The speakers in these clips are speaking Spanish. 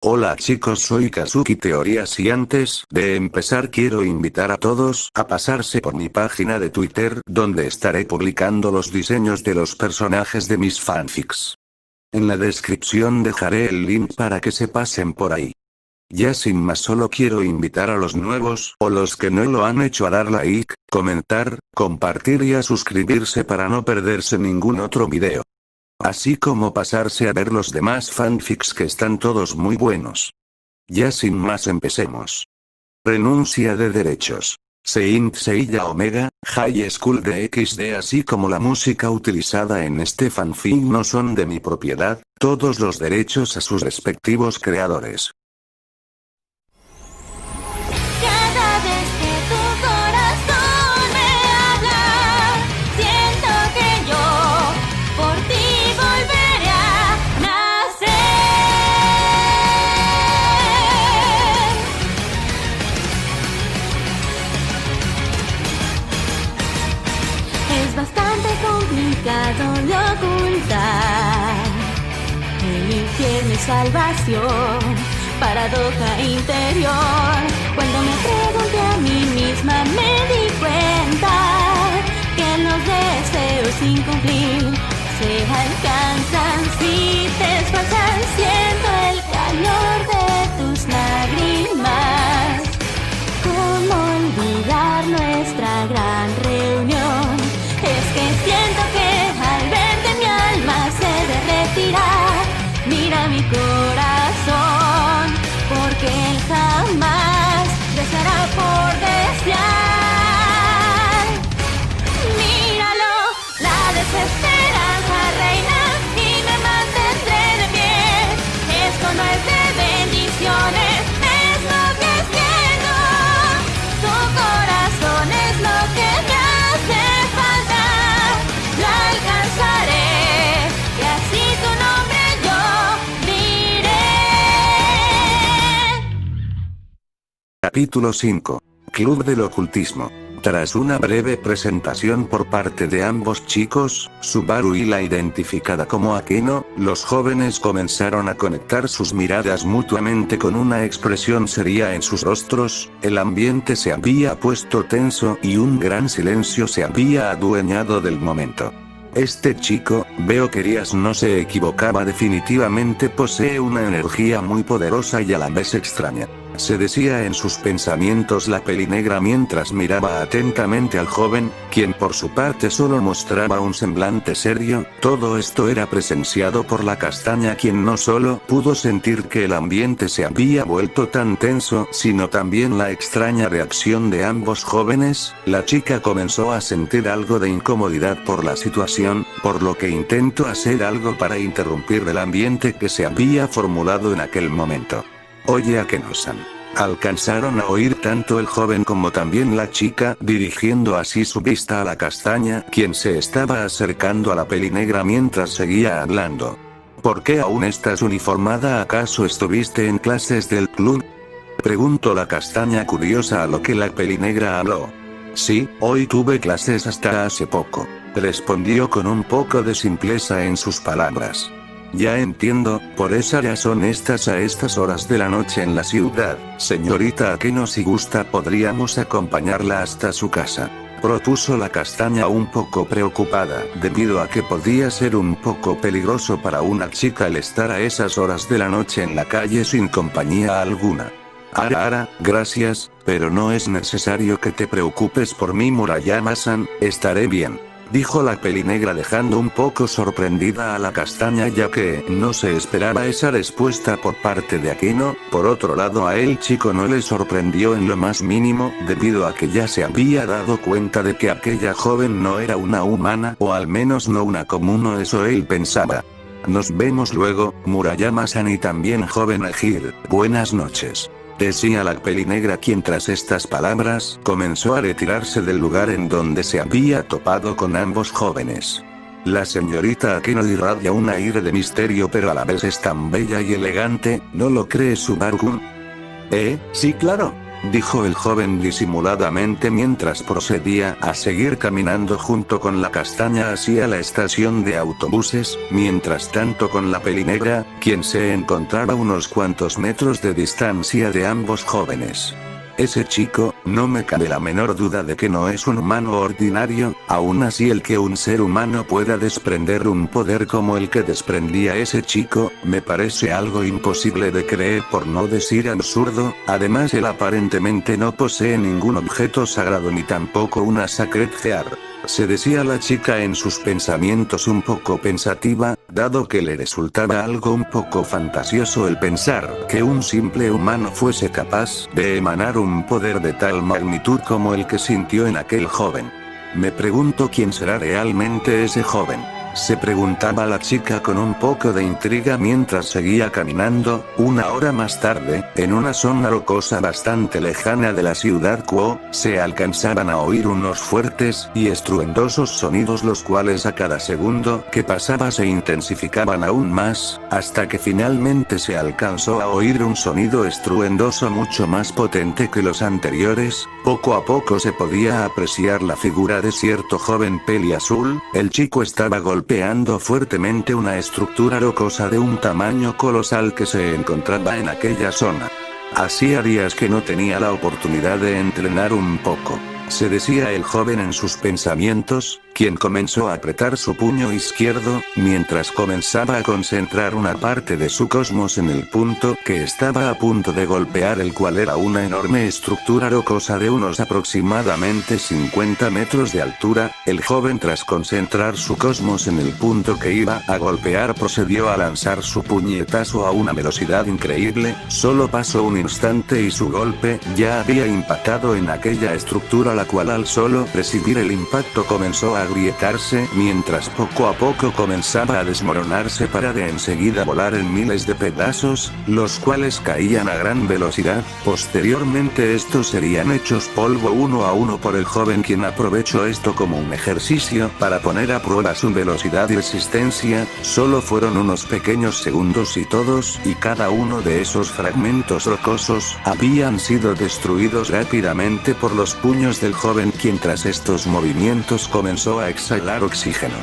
Hola chicos, soy Kazuki Teorías y antes de empezar quiero invitar a todos a pasarse por mi página de Twitter donde estaré publicando los diseños de los personajes de mis fanfics. En la descripción dejaré el link para que se pasen por ahí. Ya sin más solo quiero invitar a los nuevos o los que no lo han hecho a dar like, comentar, compartir y a suscribirse para no perderse ningún otro video. Así como pasarse a ver los demás fanfics que están todos muy buenos. Ya sin más empecemos. Renuncia de derechos. Saint Seiya Omega, High School de XD así como la música utilizada en este fanfic no son de mi propiedad, todos los derechos a sus respectivos creadores. Cada vez que tu corazón me habla, siento que yo por ti volveré a nacer. Es bastante complicado de ocultar. El infierno es salvación, paradoja interior. Cuando me pregunté a mí misma me di cuenta que los deseos sin cumplir se alcanzan si te esfuerzas. Siento el calor de tus lágrimas. ¿Cómo olvidar nuestra gran reunión? Es que siento que al verte mi alma se derretirá. Mira mi corazón, porque él jamás dejará por desear. Míralo, la desesperanza reina y me mantendré de pie. Esto no es de bendiciones, es lo que siento. Tu corazón es lo que me hace falta. Lo alcanzaré y así tu nombre yo diré. Capítulo 5. Club del Ocultismo. Tras una breve presentación por parte de ambos chicos, Subaru y la identificada como Akeno, los jóvenes comenzaron a conectar sus miradas mutuamente con una expresión seria en sus rostros. El ambiente se había puesto tenso y un gran silencio se había adueñado del momento. Este chico, veo que Rías no se equivocaba, definitivamente posee una energía muy poderosa y a la vez extraña. Se decía en sus pensamientos la pelinegra mientras miraba atentamente al joven, quien por su parte solo mostraba un semblante serio. Todo esto era presenciado por la castaña, quien no solo pudo sentir que el ambiente se había vuelto tan tenso, sino también la extraña reacción de ambos jóvenes. La chica comenzó a sentir algo de incomodidad por la situación, por lo que intentó hacer algo para interrumpir el ambiente que se había formulado en aquel momento. Oye, Akeno-san. Alcanzaron a oír tanto el joven como también la chica, dirigiendo así su vista a la castaña, quien se estaba acercando a la pelinegra mientras seguía hablando. ¿Por qué aún estás uniformada? ¿Acaso estuviste en clases del club? Preguntó la castaña curiosa, a lo que la pelinegra habló. Sí, hoy tuve clases hasta hace poco, respondió con un poco de simpleza en sus palabras. Ya entiendo, por esa razón estás a estas horas de la noche en la ciudad. Señorita Akeno, si gusta podríamos acompañarla hasta su casa, propuso la castaña un poco preocupada, debido a que podía ser un poco peligroso para una chica el estar a esas horas de la noche en la calle sin compañía alguna. Gracias, pero no es necesario que te preocupes por mí, Murayama-san, estaré bien, dijo la pelinegra, dejando un poco sorprendida a la castaña, ya que no se esperaba esa respuesta por parte de Akeno. Por otro lado, a el chico no le sorprendió en lo más mínimo, debido a que ya se había dado cuenta de que aquella joven no era una humana, o al menos no una común, o eso él pensaba. Nos vemos luego, Murayama-san, y también joven Agir, buenas noches, decía la pelinegra, quien tras estas palabras comenzó a retirarse del lugar en donde se había topado con ambos jóvenes. La señorita Akeno irradia un aire de misterio, pero a la vez es tan bella y elegante, ¿no lo crees, Subaru-kun? Sí, claro. dijo el joven disimuladamente mientras procedía a seguir caminando junto con la castaña hacia la estación de autobuses, mientras tanto con la pelinegra, quien se encontraba a unos cuantos metros de distancia de ambos jóvenes. Ese chico, no me cabe la menor duda de que no es un humano ordinario, aún así el que un ser humano pueda desprender un poder como el que desprendía ese chico, me parece algo imposible de creer por no decir absurdo. Además él aparentemente no posee ningún objeto sagrado ni tampoco una Sacred Heart. Se decía la chica en sus pensamientos un poco pensativa, dado que le resultaba algo un poco fantasioso el pensar que un simple humano fuese capaz de emanar un poder de tal magnitud como el que sintió en aquel joven. Me pregunto quién será realmente ese joven. Se preguntaba la chica con un poco de intriga mientras seguía caminando. Una hora más tarde, en una zona rocosa bastante lejana de la ciudad Quo, se alcanzaban a oír unos fuertes y estruendosos sonidos, los cuales a cada segundo que pasaba se intensificaban aún más, hasta que finalmente se alcanzó a oír un sonido estruendoso mucho más potente que los anteriores. Poco a poco se podía apreciar la figura de cierto joven peliazul. El chico estaba golpeando fuertemente una estructura rocosa de un tamaño colosal que se encontraba en aquella zona. Hacía días que no tenía la oportunidad de entrenar un poco, se decía el joven en sus pensamientos, quien comenzó a apretar su puño izquierdo, mientras comenzaba a concentrar una parte de su cosmos en el punto que estaba a punto de golpear, el cual era una enorme estructura rocosa de unos aproximadamente 50 metros de altura. El joven, tras concentrar su cosmos en el punto que iba a golpear, procedió a lanzar su puñetazo a una velocidad increíble. Solo pasó un instante y su golpe ya había impactado en aquella estructura, la cual al solo recibir el impacto comenzó a agrietarse, mientras poco a poco comenzaba a desmoronarse para de enseguida volar en miles de pedazos, los cuales caían a gran velocidad. Posteriormente estos serían hechos polvo uno a uno por el joven, quien aprovechó esto como un ejercicio para poner a prueba su velocidad y resistencia. Solo fueron unos pequeños segundos y todos y cada uno de esos fragmentos rocosos habían sido destruidos rápidamente por los puños del joven, quien tras estos movimientos comenzó a exhalar oxígeno.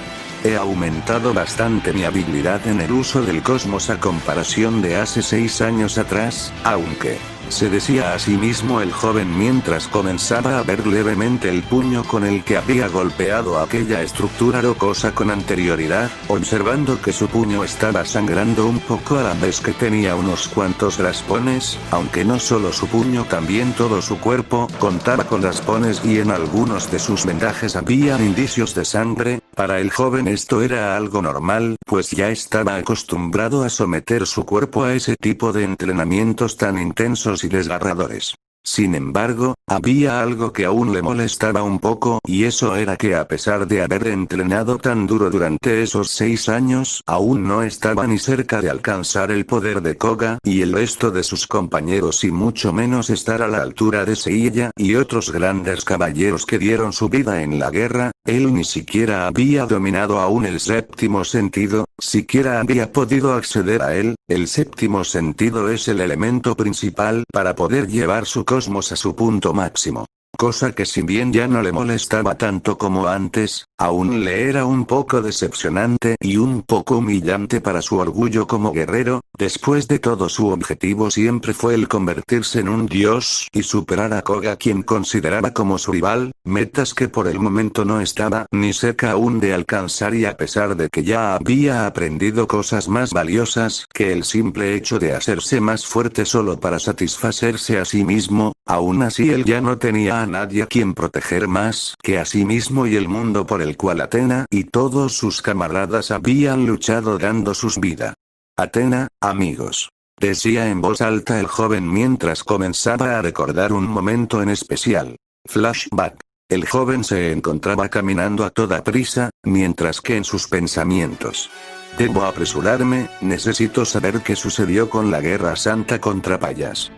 He aumentado bastante mi habilidad en el uso del cosmos a comparación de hace 6 años atrás, aunque, se decía a sí mismo el joven mientras comenzaba a ver levemente el puño con el que había golpeado aquella estructura rocosa con anterioridad, observando que su puño estaba sangrando un poco a la vez que tenía unos cuantos raspones, aunque no solo su puño, también todo su cuerpo contaba con raspones y en algunos de sus vendajes había indicios de sangre. Para el joven esto era algo normal, pues ya estaba acostumbrado a someter su cuerpo a ese tipo de entrenamientos tan intensos y desgarradores. Sin embargo, había algo que aún le molestaba un poco, y eso era que a pesar de haber entrenado tan duro durante esos 6 años, aún no estaba ni cerca de alcanzar el poder de Koga y el resto de sus compañeros, y mucho menos estar a la altura de Seiya y otros grandes caballeros que dieron su vida en la guerra. Él ni siquiera había dominado aún el séptimo sentido, siquiera había podido acceder a él. El séptimo sentido es el elemento principal para poder llevar su cosmos a su punto máximo. Cosa que, si bien ya no le molestaba tanto como antes, aún le era un poco decepcionante y un poco humillante para su orgullo como guerrero. Después de todo, su objetivo siempre fue el convertirse en un dios y superar a Koga, quien consideraba como su rival, metas que por el momento no estaba ni cerca aún de alcanzar, y a pesar de que ya había aprendido cosas más valiosas que el simple hecho de hacerse más fuerte solo para satisfacerse a sí mismo, aún así él ya no tenía a nadie a quien proteger más que a sí mismo y el mundo por el cual Athena y todos sus camaradas habían luchado dando sus vidas. Athena, amigos, decía en voz alta el joven mientras comenzaba a recordar un momento en especial. Flashback. El joven se encontraba caminando a toda prisa, mientras que en sus pensamientos: debo apresurarme, necesito saber qué sucedió con la Guerra Santa contra Payas.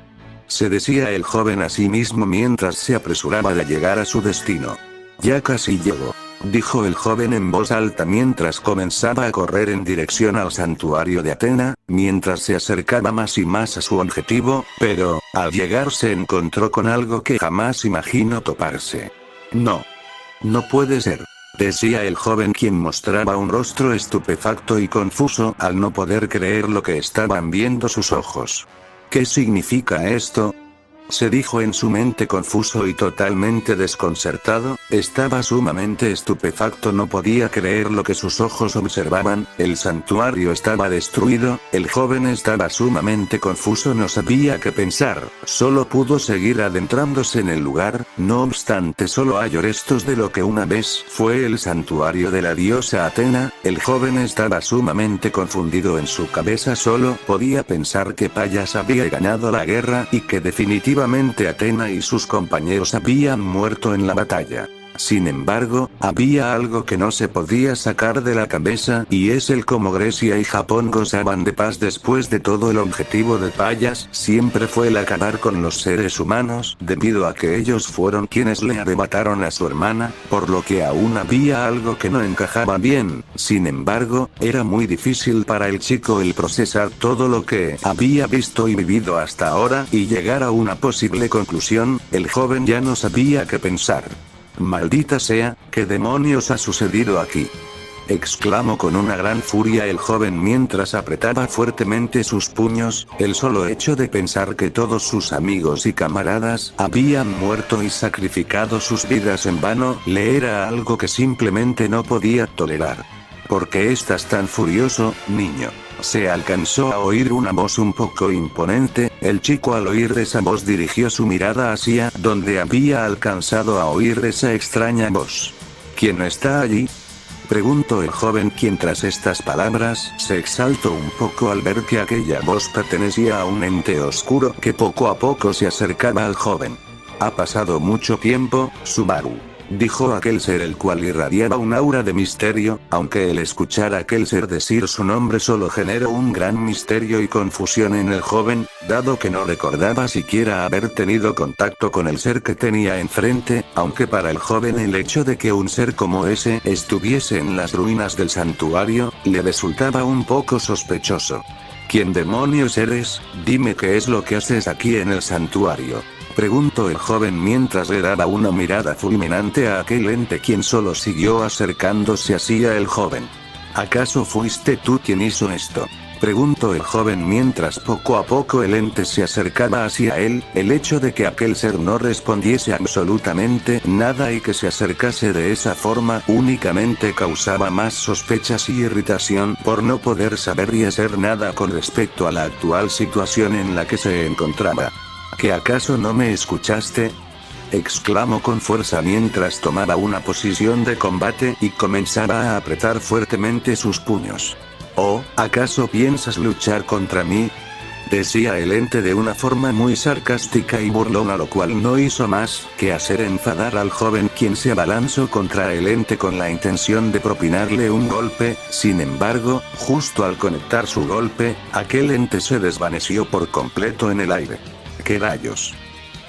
Se decía el joven a sí mismo mientras se apresuraba de llegar a su destino. Ya casi llego, dijo el joven en voz alta mientras comenzaba a correr en dirección al santuario de Athena, mientras se acercaba más y más a su objetivo. Pero, Al llegar se encontró con algo que jamás imaginó toparse. No. No puede ser, decía el joven, quien mostraba un rostro estupefacto y confuso al no poder creer lo que estaban viendo sus ojos. ¿Qué significa esto?, se dijo en su mente, confuso y totalmente desconcertado. Estaba sumamente estupefacto, no podía creer lo que sus ojos observaban. El santuario estaba destruido, el joven estaba sumamente confuso, no sabía qué pensar, solo pudo seguir adentrándose en el lugar. No obstante, solo hay restos de lo que una vez fue el santuario de la diosa Atena. El joven estaba sumamente confundido, en su cabeza solo podía pensar que Payas había ganado la guerra y que definitivamente Atena y sus compañeros habían muerto en la batalla. Sin embargo, había algo que no se podía sacar de la cabeza, y es el cómo Grecia y Japón gozaban de paz después de todo. El objetivo de Payas siempre fue el acabar con los seres humanos, debido a que ellos fueron quienes le arrebataron a su hermana, por lo que aún había algo que no encajaba bien. Sin embargo, era muy difícil para el chico el procesar todo lo que había visto y vivido hasta ahora, y llegar a una posible conclusión. El joven ya no sabía qué pensar. «Maldita sea, ¿qué demonios ha sucedido aquí?», exclamó con una gran furia el joven mientras apretaba fuertemente sus puños. El solo hecho de pensar que todos sus amigos y camaradas habían muerto y sacrificado sus vidas en vano, le era algo que simplemente no podía tolerar. «¿Por qué estás tan furioso, niño?», se alcanzó a oír una voz un poco imponente. El chico, al oír esa voz, dirigió su mirada hacia donde había alcanzado a oír esa extraña voz. «¿Quién está allí?», preguntó el joven, quien tras estas palabras se exaltó un poco al ver que aquella voz pertenecía a un ente oscuro que poco a poco se acercaba al joven. «Ha pasado mucho tiempo, Subaru», dijo aquel ser, el cual irradiaba un aura de misterio. Aunque el escuchar a aquel ser decir su nombre solo generó un gran misterio y confusión en el joven, dado que no recordaba siquiera haber tenido contacto con el ser que tenía enfrente, aunque para el joven el hecho de que un ser como ese estuviese en las ruinas del santuario, le resultaba un poco sospechoso. «¿Quién demonios eres? Dime qué es lo que haces aquí en el santuario», preguntó el joven mientras le daba una mirada fulminante a aquel ente, quien solo siguió acercándose hacia el joven. «¿Acaso fuiste tú quien hizo esto?», preguntó el joven mientras poco a poco el ente se acercaba hacia él. El hecho de que aquel ser no respondiese absolutamente nada y que se acercase de esa forma únicamente causaba más sospechas y irritación por no poder saber y hacer nada con respecto a la actual situación en la que se encontraba. «¿Que acaso no me escuchaste?», exclamó con fuerza mientras tomaba una posición de combate y comenzaba a apretar fuertemente sus puños. «¿Oh, acaso piensas luchar contra mí?», decía el ente de una forma muy sarcástica y burlona, lo cual no hizo más que hacer enfadar al joven, quien se abalanzó contra el ente con la intención de propinarle un golpe. Sin embargo, justo al conectar su golpe, aquel ente se desvaneció por completo en el aire. «¿Qué rayos?»,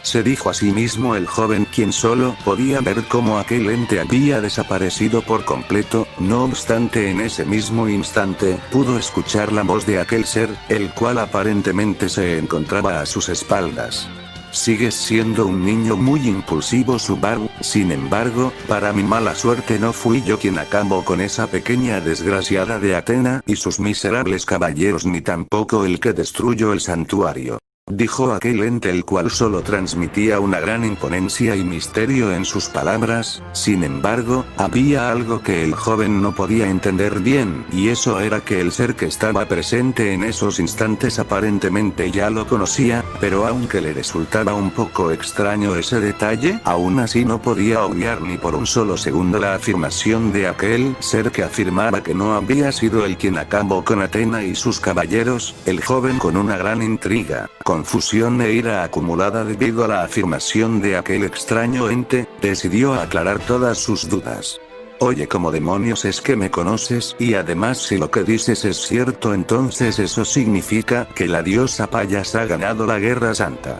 se dijo a sí mismo el joven, quien solo podía ver cómo aquel ente había desaparecido por completo. No obstante, en ese mismo instante, pudo escuchar la voz de aquel ser, el cual aparentemente se encontraba a sus espaldas. «Sigues siendo un niño muy impulsivo, Subaru. Sin embargo, para mi mala suerte no fui yo quien acabó con esa pequeña desgraciada de Atena y sus miserables caballeros, ni tampoco el que destruyó el santuario», dijo aquel ente, el cual solo transmitía una gran imponencia y misterio en sus palabras. Sin embargo, había algo que el joven no podía entender bien, y eso era que el ser que estaba presente en esos instantes aparentemente ya lo conocía, pero aunque le resultaba un poco extraño ese detalle, aún así no podía obviar ni por un solo segundo la afirmación de aquel ser que afirmaba que no había sido él quien acabó con Atena y sus caballeros. El joven, con una gran intriga, confusión e ira acumulada debido a la afirmación de aquel extraño ente, decidió aclarar todas sus dudas. «Oye, ¿cómo demonios es que me conoces? Y además, si lo que dices es cierto, entonces eso significa que la diosa Payas ha ganado la Guerra Santa»,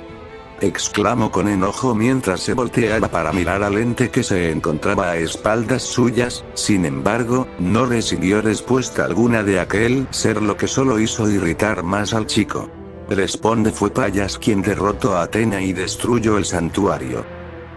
exclamó con enojo mientras se volteaba para mirar al ente que se encontraba a espaldas suyas. Sin embargo, no recibió respuesta alguna de aquel ser, lo que solo hizo irritar más al chico. Responde, fue Pallas quien derrotó a Athena y destruyó el santuario.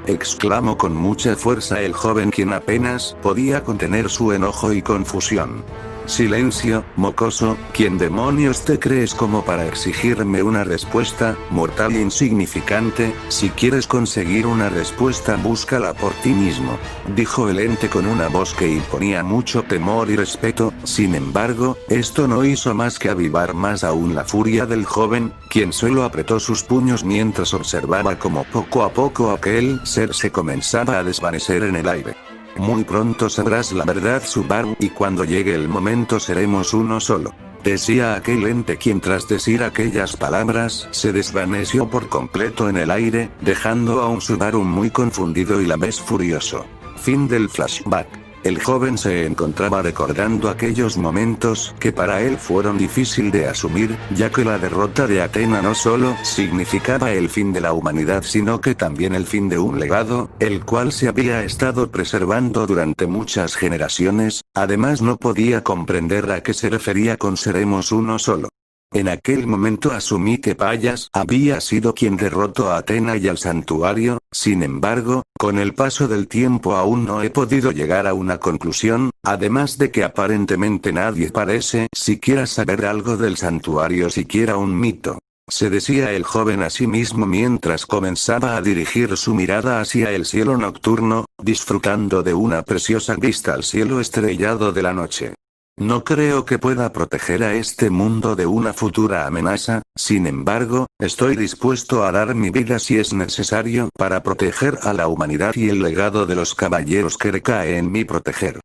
Exclamó con mucha fuerza el joven, quien apenas podía contener su enojo y confusión. Silencio, mocoso, ¿quién demonios te crees como para exigirme una respuesta, mortal e insignificante? Si quieres conseguir una respuesta, búscala por ti mismo, dijo el ente con una voz que imponía mucho temor y respeto. Sin embargo, esto no hizo más que avivar más aún la furia del joven, quien solo apretó sus puños mientras observaba cómo poco a poco aquel ser se comenzaba a desvanecer en el aire. Muy pronto sabrás la verdad, Subaru, y cuando llegue el momento seremos uno solo, decía aquel ente, quien tras decir aquellas palabras se desvaneció por completo en el aire, dejando a un Subaru muy confundido y la vez furioso. Fin del flashback. El joven se encontraba recordando aquellos momentos que para él fueron difícil de asumir, ya que la derrota de Athena no solo significaba el fin de la humanidad, sino que también el fin de un legado, el cual se había estado preservando durante muchas generaciones. Además, no podía comprender a qué se refería con seremos uno solo. En aquel momento asumí que Pallas había sido quien derrotó a Athena y al santuario. Sin embargo, con el paso del tiempo aún no he podido llegar a una conclusión, además de que aparentemente nadie parece siquiera saber algo del santuario, siquiera un mito. Se decía el joven a sí mismo mientras comenzaba a dirigir su mirada hacia el cielo nocturno, disfrutando de una preciosa vista al cielo estrellado de la noche. No creo que pueda proteger a este mundo de una futura amenaza, sin embargo, estoy dispuesto a dar mi vida si es necesario para proteger a la humanidad y el legado de los caballeros que recae en mí proteger.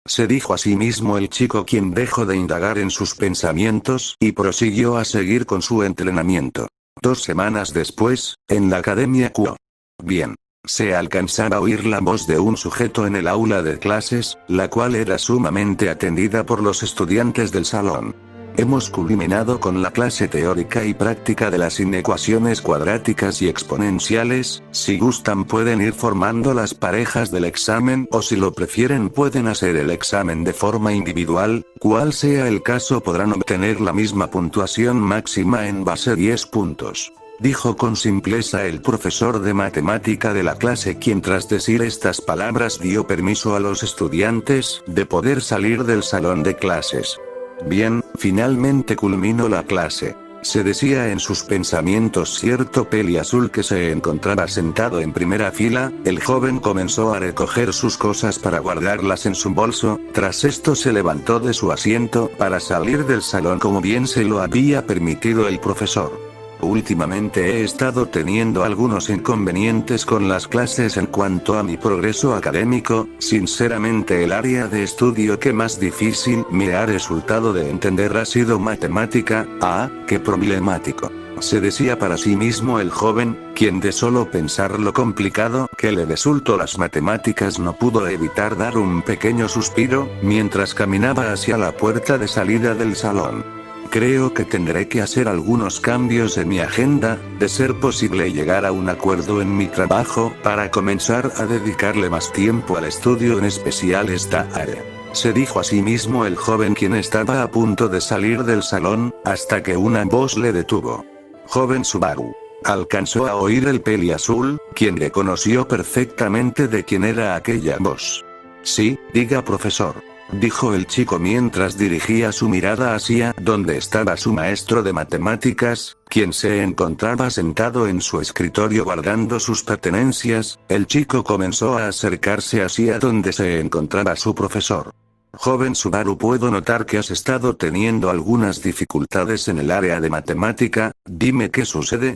Se dijo a sí mismo el chico, quien dejó de indagar en sus pensamientos y prosiguió a seguir con su entrenamiento. 2 semanas después, en la Academia Kuo. Bien. Se alcanzaba a oír la voz de un sujeto en el aula de clases, la cual era sumamente atendida por los estudiantes del salón. Hemos culminado con la clase teórica y práctica de las inecuaciones cuadráticas y exponenciales. Si gustan pueden ir formando las parejas del examen, o si lo prefieren pueden hacer el examen de forma individual. Cual sea el caso, podrán obtener la misma puntuación máxima en base a 10 puntos. Dijo con simpleza el profesor de matemática de la clase, quien tras decir estas palabras dio permiso a los estudiantes de poder salir del salón de clases. Bien, finalmente culminó la clase. Se decía en sus pensamientos cierto peli azul que se encontraba sentado en primera fila. El joven comenzó a recoger sus cosas para guardarlas en su bolso. Tras esto se levantó de su asiento para salir del salón como bien se lo había permitido el profesor. Últimamente he estado teniendo algunos inconvenientes con las clases en cuanto a mi progreso académico. Sinceramente, el área de estudio que más difícil me ha resultado de entender ha sido matemática. Ah, qué problemático, se decía para sí mismo el joven, quien de solo pensar lo complicado que le resultó las matemáticas no pudo evitar dar un pequeño suspiro, mientras caminaba hacia la puerta de salida del salón. Creo que tendré que hacer algunos cambios en mi agenda, de ser posible llegar a un acuerdo en mi trabajo, para comenzar a dedicarle más tiempo al estudio, en especial esta área. Se dijo a sí mismo el joven, quien estaba a punto de salir del salón, hasta que una voz le detuvo. Joven Subaru. Alcanzó a oír el peli azul, quien reconoció perfectamente de quién era aquella voz. Sí, diga profesor, dijo el chico mientras dirigía su mirada hacia donde estaba su maestro de matemáticas, quien se encontraba sentado en su escritorio guardando sus pertenencias. El chico comenzó a acercarse hacia donde se encontraba su profesor. Joven Subaru, puedo notar que has estado teniendo algunas dificultades en el área de matemática. Dime qué sucede,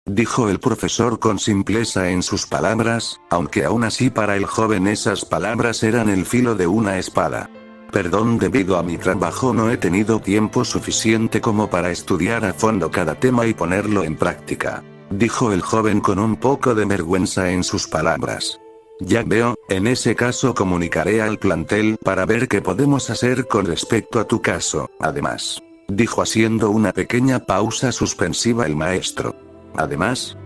dijo el profesor con simpleza en sus palabras, aunque aún así para el joven esas palabras eran el filo de una espada. Perdón, debido a mi trabajo no he tenido tiempo suficiente como para estudiar a fondo cada tema y ponerlo en práctica, dijo el joven con un poco de vergüenza en sus palabras. Ya veo, en ese caso comunicaré al plantel para ver qué podemos hacer con respecto a tu caso. Además, dijo haciendo una pequeña pausa suspensiva el maestro. Además,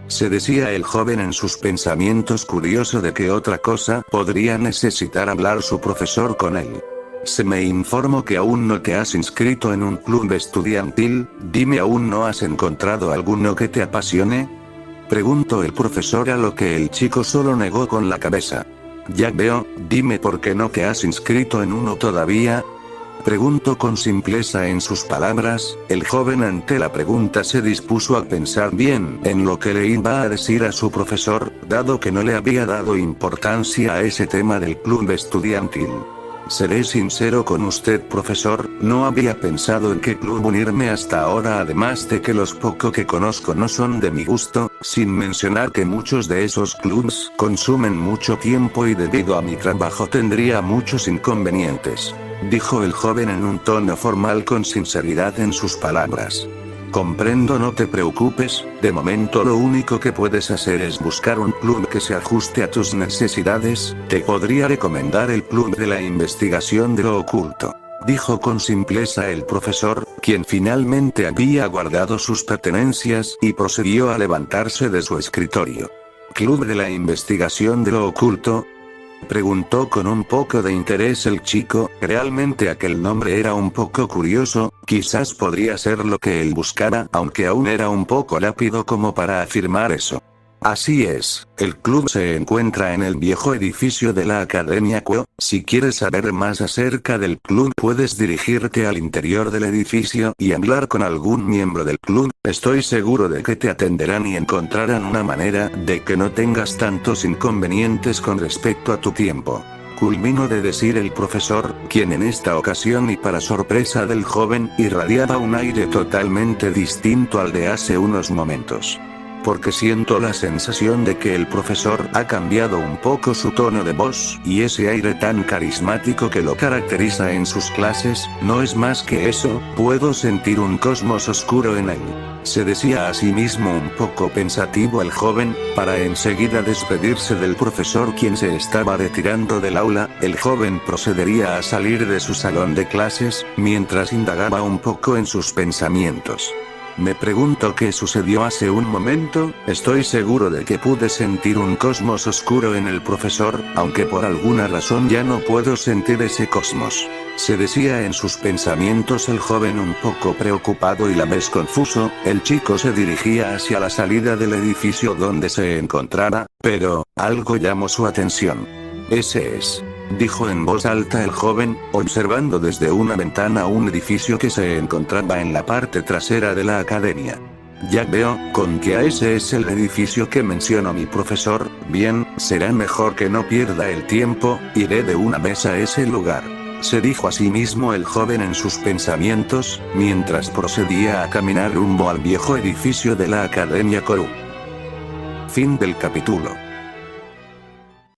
se decía el joven en sus pensamientos, curioso de qué otra cosa podría necesitar hablar su profesor con él. Se me informó que aún no te has inscrito en un club estudiantil. Dime, ¿aún no has encontrado alguno que te apasione? Preguntó el profesor, a lo que el chico solo negó con la cabeza. Ya veo, dime por qué no te has inscrito en uno todavía. Preguntó con simpleza en sus palabras. El joven ante la pregunta se dispuso a pensar bien en lo que le iba a decir a su profesor, dado que no le había dado importancia a ese tema del club estudiantil. Seré sincero con usted, profesor, no había pensado en qué club unirme hasta ahora, además de que los poco que conozco no son de mi gusto, sin mencionar que muchos de esos clubs consumen mucho tiempo y debido a mi trabajo tendría muchos inconvenientes, dijo el joven en un tono formal con sinceridad en sus palabras. Comprendo, no te preocupes, de momento lo único que puedes hacer es buscar un club que se ajuste a tus necesidades. Te podría recomendar el club de la investigación de lo oculto, dijo con simpleza el profesor, quien finalmente había guardado sus pertenencias y procedió a levantarse de su escritorio. ¿Club de la investigación de lo oculto?, preguntó con un poco de interés el chico. Realmente aquel nombre era un poco curioso, quizás podría ser lo que él buscara, aunque aún era un poco rápido como para afirmar eso. Así es, el club se encuentra en el viejo edificio de la Academia Kuo. Si quieres saber más acerca del club puedes dirigirte al interior del edificio y hablar con algún miembro del club. Estoy seguro de que te atenderán y encontrarán una manera de que no tengas tantos inconvenientes con respecto a tu tiempo. Culminó de decir el profesor, quien en esta ocasión y para sorpresa del joven, irradiaba un aire totalmente distinto al de hace unos momentos. Porque siento la sensación de que el profesor ha cambiado un poco su tono de voz, y ese aire tan carismático que lo caracteriza en sus clases, no es más que eso, puedo sentir un cosmos oscuro en él. Se decía a sí mismo un poco pensativo el joven, para enseguida despedirse del profesor, quien se estaba retirando del aula. El joven procedería a salir de su salón de clases, mientras indagaba un poco en sus pensamientos. Me pregunto qué sucedió hace un momento. Estoy seguro de que pude sentir un cosmos oscuro en el profesor, aunque por alguna razón ya no puedo sentir ese cosmos. Se decía en sus pensamientos el joven, un poco preocupado y a la vez confuso. El chico se dirigía hacia la salida del edificio donde se encontrara, pero algo llamó su atención. Ese es, dijo en voz alta el joven, observando desde una ventana un edificio que se encontraba en la parte trasera de la academia. Ya veo, con que ese es el edificio que mencionó mi profesor. Bien, será mejor que no pierda el tiempo, iré de una vez a ese lugar, se dijo a sí mismo el joven en sus pensamientos, mientras procedía a caminar rumbo al viejo edificio de la Academia Kuo. Fin del capítulo.